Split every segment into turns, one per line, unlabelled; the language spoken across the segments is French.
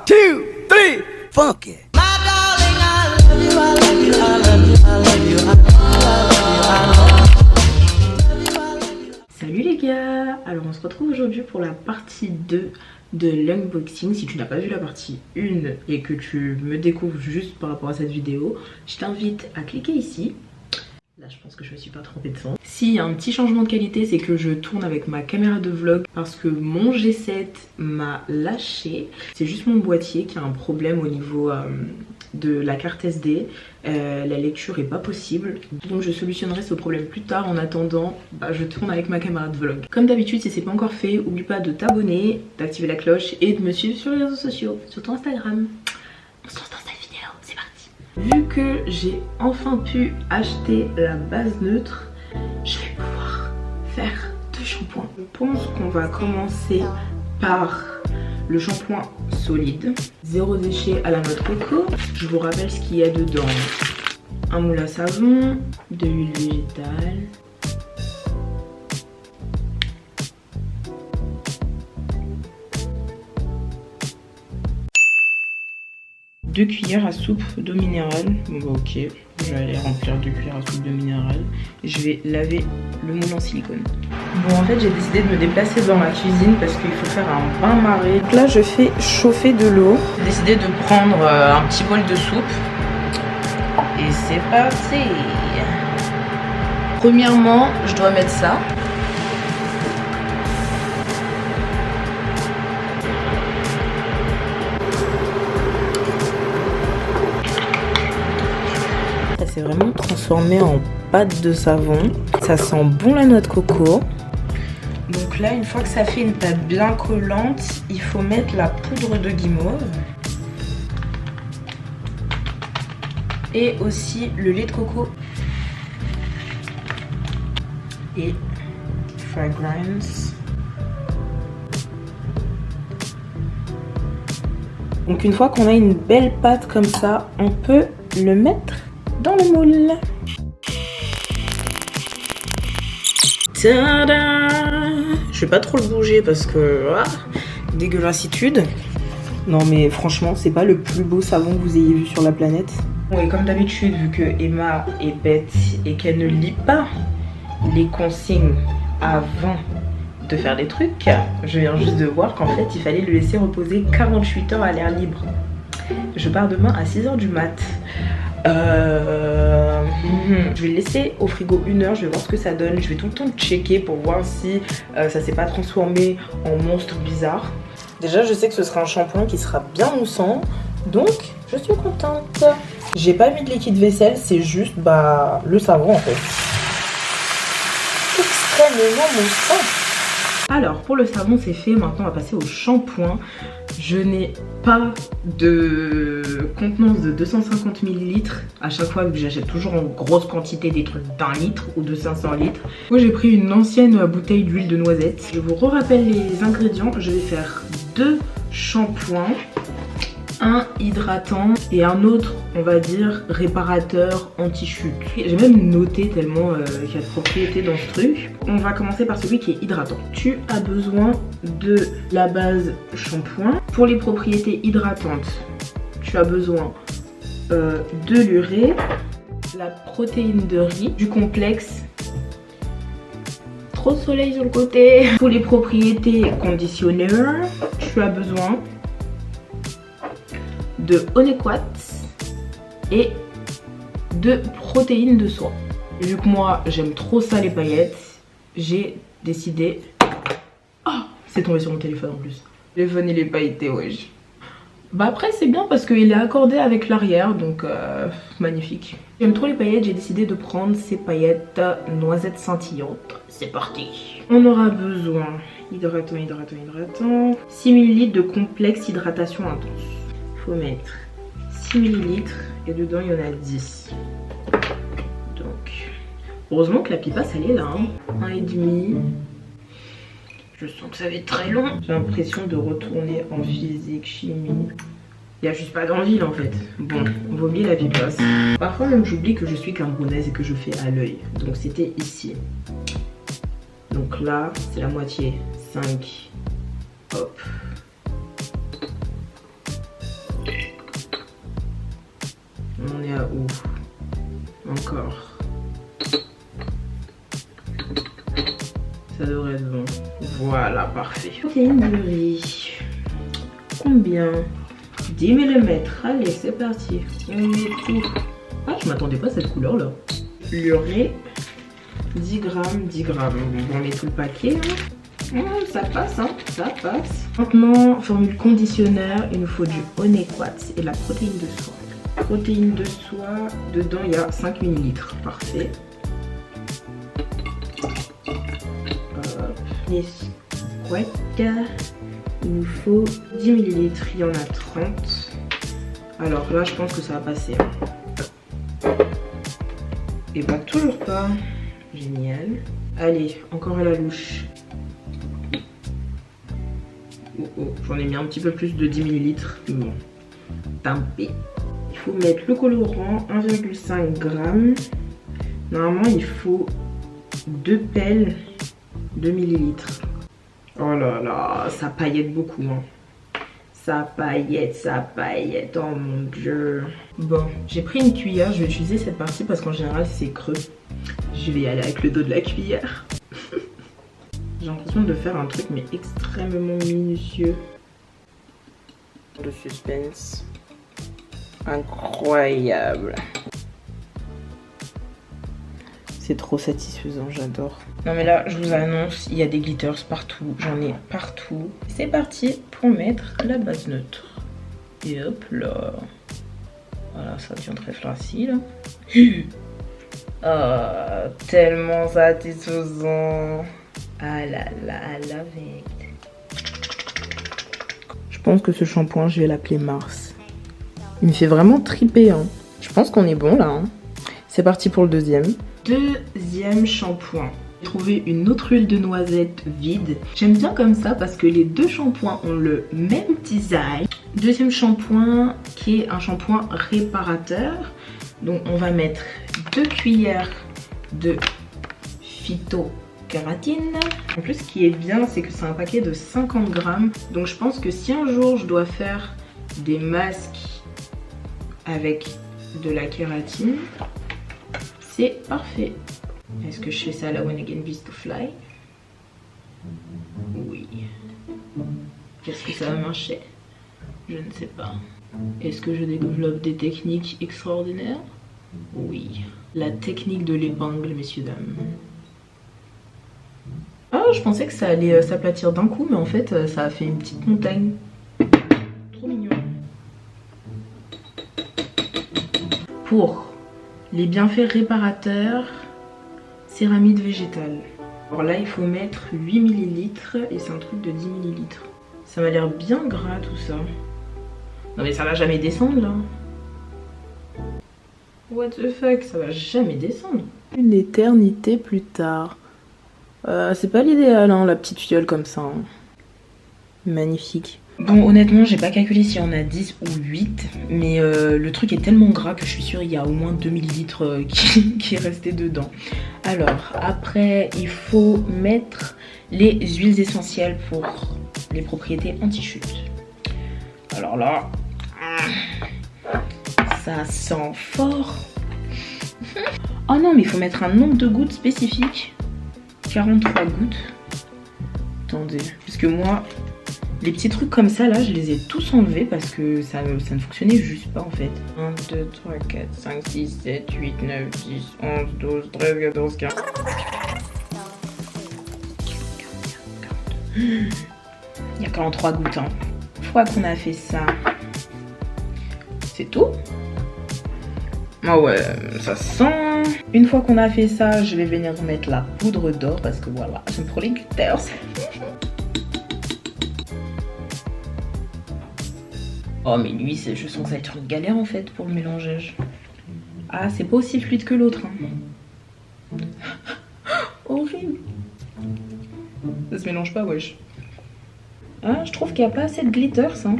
2, 3, funky.
Salut les gars, alors on se retrouve aujourd'hui pour la partie 2 de l'unboxing. Si tu n'as pas vu la partie 1 et que tu me découvres juste par rapport à cette vidéo, je t'invite à cliquer ici. Là je pense que je me suis pas trompée de son. S'il y a un petit changement de qualité, c'est que je tourne avec ma caméra de vlog parce que mon G7 m'a lâché. C'est juste mon boîtier qui a un problème au niveau de la carte SD. La lecture est pas possible, donc je solutionnerai ce problème plus tard. En attendant, je tourne avec ma caméra de vlog. Comme d'habitude, si c'est pas encore fait, oublie pas de t'abonner, d'activer la cloche et de me suivre sur les réseaux sociaux, surtout Instagram. On se lance dans cette vidéo, c'est parti. Vu que j'ai enfin pu acheter la base neutre, je vais pouvoir faire 2 shampoings. Je pense qu'on va commencer par le shampoing solide, 0 déchet à la noix de coco. Je vous rappelle ce qu'il y a dedans. Un moule à savon, de l'huile végétale, deux cuillères à soupe d'eau minérale. Bon bah ok, je vais aller remplir 2 cuillères à soupe d'eau minérale. Et je vais laver le moule en silicone. Bon, en fait j'ai décidé de me déplacer dans ma cuisine parce qu'il faut faire un bain-marie. Donc là je fais chauffer de l'eau. J'ai décidé de prendre un petit bol de soupe. Et c'est parti. Premièrement, je dois mettre ça. Ça s'est vraiment transformé en pâte de savon. Ça sent bon la noix de coco. Donc là, une fois que ça fait une pâte bien collante, il faut mettre la poudre de guimauve. Et aussi le lait de coco. Et fragrance. Donc une fois qu'on a une belle pâte comme ça, on peut le mettre dans le moule. Tada! Je vais pas trop le bouger parce que dégueulassitude. Non mais franchement c'est pas le plus beau savon que vous ayez vu sur la planète. Bon, et comme d'habitude, vu que Emma est bête et qu'elle ne lit pas les consignes avant de faire des trucs, je viens juste de voir qu'en fait il fallait le laisser reposer 48 heures à l'air libre. Je pars demain à 6 h du mat. Je vais le laisser au frigo 1 heure, je vais voir ce que ça donne. Je vais tout le temps checker pour voir si ça s'est pas transformé en monstre bizarre. Déjà je sais que ce sera un shampoing qui sera bien moussant, donc je suis contente. J'ai pas mis de liquide vaisselle, c'est juste le savon en fait. Extrêmement moussant. Alors pour le savon c'est fait, maintenant on va passer au shampoing. Je n'ai pas de contenance de 250 ml à chaque fois, vu que j'achète toujours en grosse quantité des trucs d'1 litre ou de 500 litres. Moi j'ai pris une ancienne bouteille d'huile de noisette. Je vous rappelle les ingrédients. Je vais faire 2 shampoings, un hydratant et un autre, on va dire, réparateur anti-chute. J'ai même noté tellement qu'il y a de propriétés dans ce truc. On va commencer par celui qui est hydratant. Tu as besoin de la base shampoing. Pour les propriétés hydratantes, tu as besoin de l'urée, la protéine de riz, du complexe, trop de soleil sur le côté. Pour les propriétés conditionneurs, tu as besoin de Honeyquat et de protéines de soie. Et vu que moi j'aime trop ça les paillettes, j'ai décidé... Oh, c'est tombé sur mon téléphone en plus. Les fun et les pailletés, wesh. Après c'est bien parce qu'il est accordé avec l'arrière, donc magnifique. J'aime trop les paillettes, j'ai décidé de prendre ces paillettes noisettes scintillantes. C'est parti. On aura besoin hydratant, 6 ml de complexe hydratation intense. Faut mettre 6 ml et dedans il y en a 10. Donc heureusement que la pipasse elle est là, hein. 1,5. Je sens que ça va être très long. J'ai l'impression de retourner en physique, chimie. Il n'y a juste pas d'envie en fait. Bon, on va oublier la pipasse. Parfois même j'oublie que je suis camerounaise et que je fais à l'œil. Donc c'était ici. Donc là c'est la moitié. 5. Hop. là-haut. Encore. Ça devrait être bon. Voilà, parfait. Protéines de riz. Combien? 10 mm. Allez, c'est parti. On met tout. Ah, je m'attendais pas à cette couleur là. L'urée. 10 grammes, 10 grammes. On met tout le paquet. Hein. Ça passe, hein. Ça passe. Maintenant, formule conditionneur. Il nous faut du honey quartz et la protéine de soie. Protéine de soie. Dedans, il y a 5 ml. Parfait. Les squats, il nous faut 10 ml, il y en a 30. Alors là, je pense que ça va passer. Et bah, toujours pas. Génial. Allez, encore à la louche. Oh, j'en ai mis un petit peu plus de 10 ml. Bon, tant pis. Il faut mettre le colorant, 1,5 g. Normalement, il faut 2 pelles. 2 ml. Oh là là, ça paillette beaucoup. Hein. Ça paillette, oh mon dieu. Bon, j'ai pris une cuillère, je vais utiliser cette partie parce qu'en général c'est creux. Je vais y aller avec le dos de la cuillère. J'ai l'impression de faire un truc mais extrêmement minutieux. Le suspense. Incroyable. C'est trop satisfaisant, j'adore. Non mais là, je vous annonce, il y a des glitters partout. J'en ai partout. C'est parti pour mettre la base neutre. Et hop là. Voilà, ça devient très facile. Oh, tellement satisfaisant. Ah là là, I love it. Je pense que ce shampoing, je vais l'appeler Mars. Il me fait vraiment triper. Hein. Je pense qu'on est bon là. Hein. C'est parti pour le deuxième. Deuxième shampoing. J'ai trouvé une autre huile de noisette vide. J'aime bien comme ça parce que les deux shampoings ont le même design. Deuxième shampoing qui est un shampoing réparateur. Donc on va mettre 2 cuillères de phytokératine. En plus ce qui est bien c'est que c'est un paquet de 50 grammes. Donc je pense que si un jour je dois faire des masques avec de la kératine, c'est parfait. Est-ce que je fais ça à la When Again Beast to Fly? Oui. Est-ce que ça va marcher? Je ne sais pas. Est-ce que je développe des techniques extraordinaires? Oui. La technique de l'épingle, messieurs, dames. Ah, je pensais que ça allait s'aplatir d'un coup, mais en fait, ça a fait une petite montagne. Trop mignon. Pour les bienfaits réparateurs, céramide végétale. Alors là, il faut mettre 8 ml et c'est un truc de 10 ml. Ça m'a l'air bien gras tout ça. Non mais ça va jamais descendre là. What the fuck, ça va jamais descendre. Une éternité plus tard. C'est pas l'idéal hein, la petite fiole comme ça. Hein. Magnifique. Bon honnêtement j'ai pas calculé si on a 10 ou 8. Mais le truc est tellement gras que je suis sûre il y a au moins 2 ml qui est resté dedans. Alors après il faut mettre les huiles essentielles pour les propriétés anti-chute. Alors là, ça sent fort. Oh non mais il faut mettre un nombre de gouttes spécifique. 43 gouttes. Attendez, parce que moi, les petits trucs comme ça là, je les ai tous enlevés parce que ça ne fonctionnait juste pas en fait. 1, 2, 3, 4, 5, 6, 7, 8, 9, 10, 11, 12, 13, 14, 15. Il y a 43 gouttes. Hein. Une fois qu'on a fait ça, c'est tout. Ah ouais, ça sent. Une fois qu'on a fait ça, je vais venir mettre la poudre d'or parce que voilà, j'aime trop les glitters. Oh mais lui, je sens que ça va être une galère en fait pour le mélangeage. Ah, c'est pas aussi fluide que l'autre. Hein. Horrible. Ça se mélange pas, wesh. Ah, je trouve qu'il n'y a pas assez de glitters. Hein.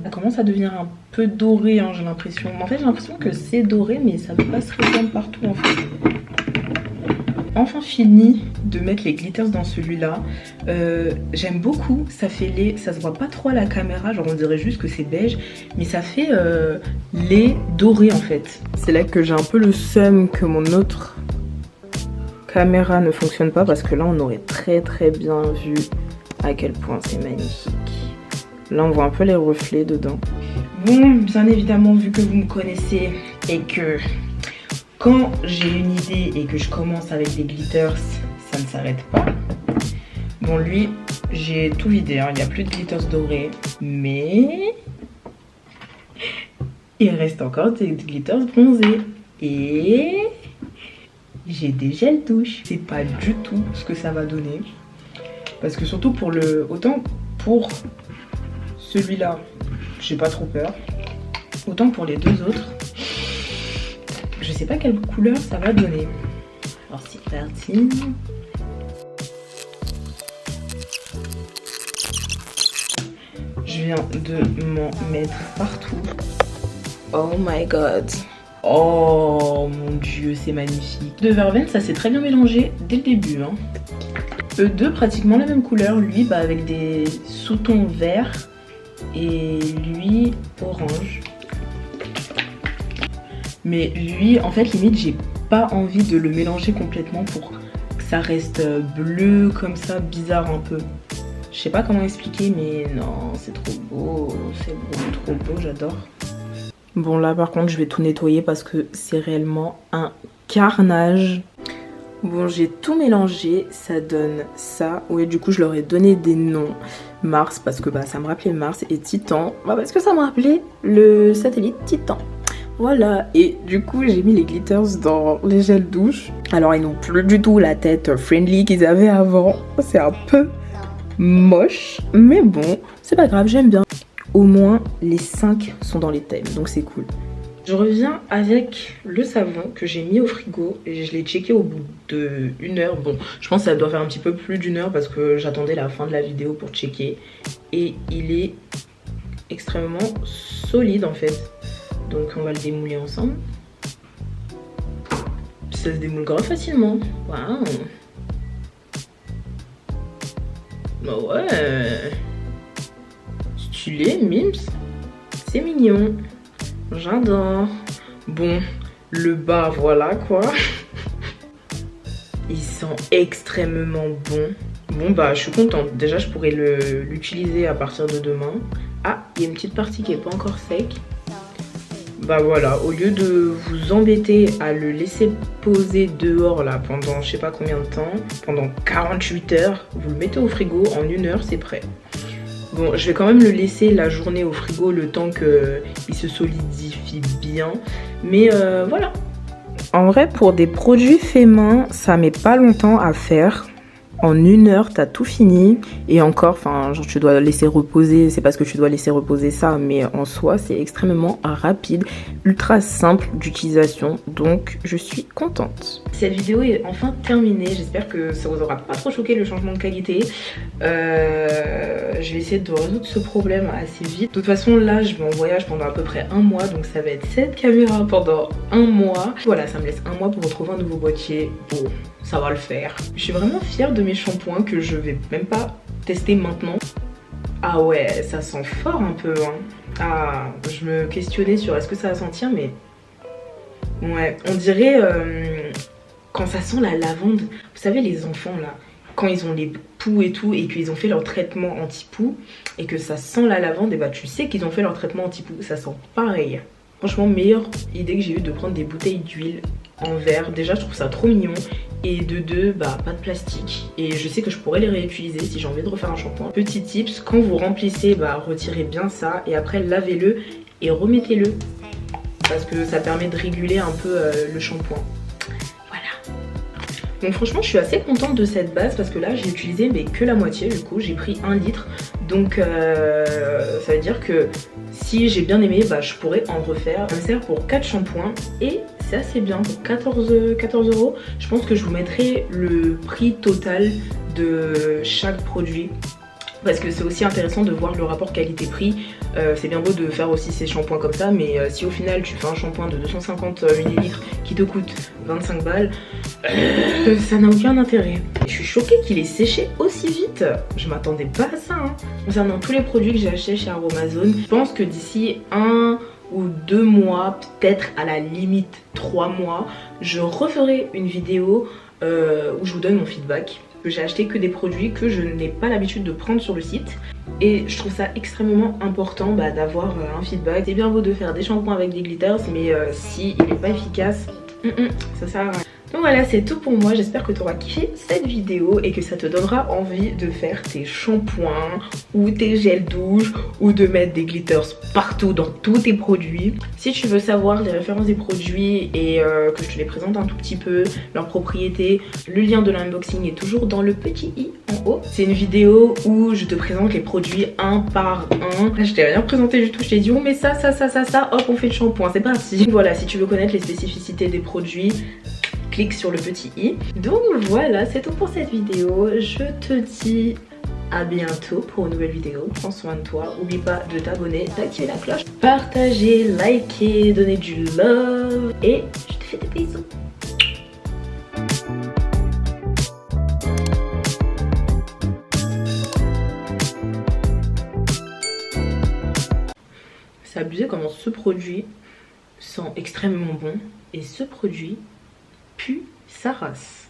Ça commence à devenir un peu doré, hein, j'ai l'impression. En fait, j'ai l'impression que c'est doré, mais ça ne peut pas se répandre partout en fait. Enfin fini de mettre les glitters dans celui-là. J'aime beaucoup, ça se voit pas trop à la caméra, genre on dirait juste que c'est beige, mais ça fait lait doré en fait. C'est là que j'ai un peu le seum que mon autre caméra ne fonctionne pas, parce que là on aurait très bien vu à quel point c'est magnifique. Là on voit un peu les reflets dedans. Bon, bien évidemment, vu que vous me connaissez et que quand j'ai une idée et que je commence avec des glitters, ça ne s'arrête pas. Bon, lui, j'ai tout vidé, hein. Il n'y a plus de glitters dorés, mais il reste encore des glitters bronzés. Et j'ai des gels douche. C'est pas du tout ce que ça va donner. Parce que surtout pour autant pour celui-là, j'ai pas trop peur. Autant pour les deux autres, je sais pas quelle couleur ça va donner. Alors c'est parti. Je viens de m'en mettre partout. Oh my god. Oh mon dieu, c'est magnifique. De verveine, ça s'est très bien mélangé dès le début. Hein. Eux deux, pratiquement la même couleur. Lui, bah, avec des sous-tons verts. Et lui, orange. Mais lui, en fait, limite, j'ai pas envie de le mélanger complètement pour que ça reste bleu, comme ça, bizarre un peu. Je sais pas comment expliquer, mais non, c'est trop beau. C'est trop beau, j'adore. Bon, là, par contre, je vais tout nettoyer parce que c'est réellement un carnage. Bon, j'ai tout mélangé, ça donne ça. Oui, du coup, je leur ai donné des noms. Mars, parce que bah, ça me rappelait Mars, et Titan, bah, parce que ça me rappelait le satellite Titan. Voilà, et du coup, j'ai mis les glitters dans les gels douche. Alors, ils n'ont plus du tout la tête friendly qu'ils avaient avant. C'est un peu moche, mais bon, c'est pas grave, j'aime bien. Au moins, les 5 sont dans les thèmes, donc c'est cool. Je reviens avec le savon que j'ai mis au frigo et je l'ai checké au bout de 1 heure. Bon, je pense que ça doit faire un petit peu plus d'1 heure parce que j'attendais la fin de la vidéo pour checker. Et il est extrêmement solide en fait. Donc on va le démouler ensemble. Ça se démoule grave facilement. Waouh. Bah ouais. Stylé, mims. C'est mignon. J'adore. Bon, le bas, voilà quoi. Il sent extrêmement bon. Bon bah, je suis contente. Déjà, je pourrais l'utiliser à partir de demain. Ah, il y a une petite partie qui n'est pas encore sec. Bah voilà, au lieu de vous embêter à le laisser poser dehors là pendant je sais pas combien de temps, pendant 48 heures, vous le mettez au frigo, en 1 heure, c'est prêt. Bon, je vais quand même le laisser la journée au frigo le temps qu'il se solidifie bien. Mais voilà. En vrai, pour des produits faits main, ça met pas longtemps à faire. En 1 heure, t'as tout fini. Et encore, enfin, genre tu dois laisser reposer. C'est parce que tu dois laisser reposer ça. Mais en soi, c'est extrêmement rapide. Ultra simple d'utilisation. Donc, je suis contente. Cette vidéo est enfin terminée. J'espère que ça vous aura pas trop choqué le changement de qualité. Je vais essayer de résoudre ce problème assez vite. De toute façon, là, je vais en voyage pendant à peu près 1 mois. Donc, ça va être cette caméra pendant 1 mois. Voilà, ça me laisse 1 mois pour retrouver un nouveau boîtier. Bon, ça va le faire. Je suis vraiment fière de mes shampoings que je vais même pas tester maintenant. Ah ouais, ça sent fort un peu. Hein. Ah, je me questionnais sur est-ce que ça va sentir, mais ouais, on dirait quand ça sent la lavande. Vous savez, les enfants là, quand ils ont les poux et tout, et qu'ils ont fait leur traitement anti-poux, et que ça sent la lavande, et bah tu sais qu'ils ont fait leur traitement anti-poux, ça sent pareil. Franchement, meilleure idée que j'ai eue de prendre des bouteilles d'huile en verre. Déjà, je trouve ça trop mignon. Et de deux, bah pas de plastique. Et je sais que je pourrais les réutiliser si j'ai envie de refaire un shampoing. Petit tips, quand vous remplissez, bah retirez bien ça. Et après, lavez-le et remettez-le. Parce que ça permet de réguler un peu le shampoing. Voilà. Donc franchement, je suis assez contente de cette base. Parce que là, j'ai utilisé mais que la moitié. Du coup, j'ai pris 1 litre. Donc ça veut dire que si j'ai bien aimé, bah je pourrais en refaire. Ça me sert pour 4 shampoings. Et c'est assez bien pour 14 €. Je pense que je vous mettrai le prix total de chaque produit parce que c'est aussi intéressant de voir le rapport qualité-prix. C'est bien beau de faire aussi ces shampoings comme ça, mais si au final tu fais un shampoing de 250 ml qui te coûte 25 balles, ça n'a aucun intérêt. Je suis choquée qu'il ait séché aussi vite, je m'attendais pas à ça. Concernant tous les produits que j'ai achetés chez Aromazone, je pense que d'ici 1 ou 2 mois, peut-être à la limite 3 mois, je referai une vidéo où je vous donne mon feedback. J'ai acheté que des produits que je n'ai pas l'habitude de prendre sur le site et je trouve ça extrêmement important d'avoir un feedback. C'est bien beau de faire des shampoings avec des glitters, mais si il n'est pas efficace, ça sert à rien. Donc voilà, c'est tout pour moi. J'espère que tu auras kiffé cette vidéo et que ça te donnera envie de faire tes shampoings ou tes gels douche ou de mettre des glitters partout dans tous tes produits. Si tu veux savoir les références des produits et que je te les présente un tout petit peu, leurs propriétés, le lien de l'unboxing est toujours dans le petit i en haut. C'est une vidéo où je te présente les produits un par un. Là, je t'ai rien présenté du tout. Je t'ai dit on met ça, hop, on fait le shampoing. C'est parti. Voilà, si tu veux connaître les spécificités des produits, clique sur le petit i. Donc voilà, c'est tout pour cette vidéo. Je te dis à bientôt pour une nouvelle vidéo. Prends soin de toi. N'oublie pas de t'abonner, d'activer la cloche, partager, liker, donner du love. Et je te fais des bisous. C'est abusé comment ce produit sent extrêmement bon et ce produit pue sa race.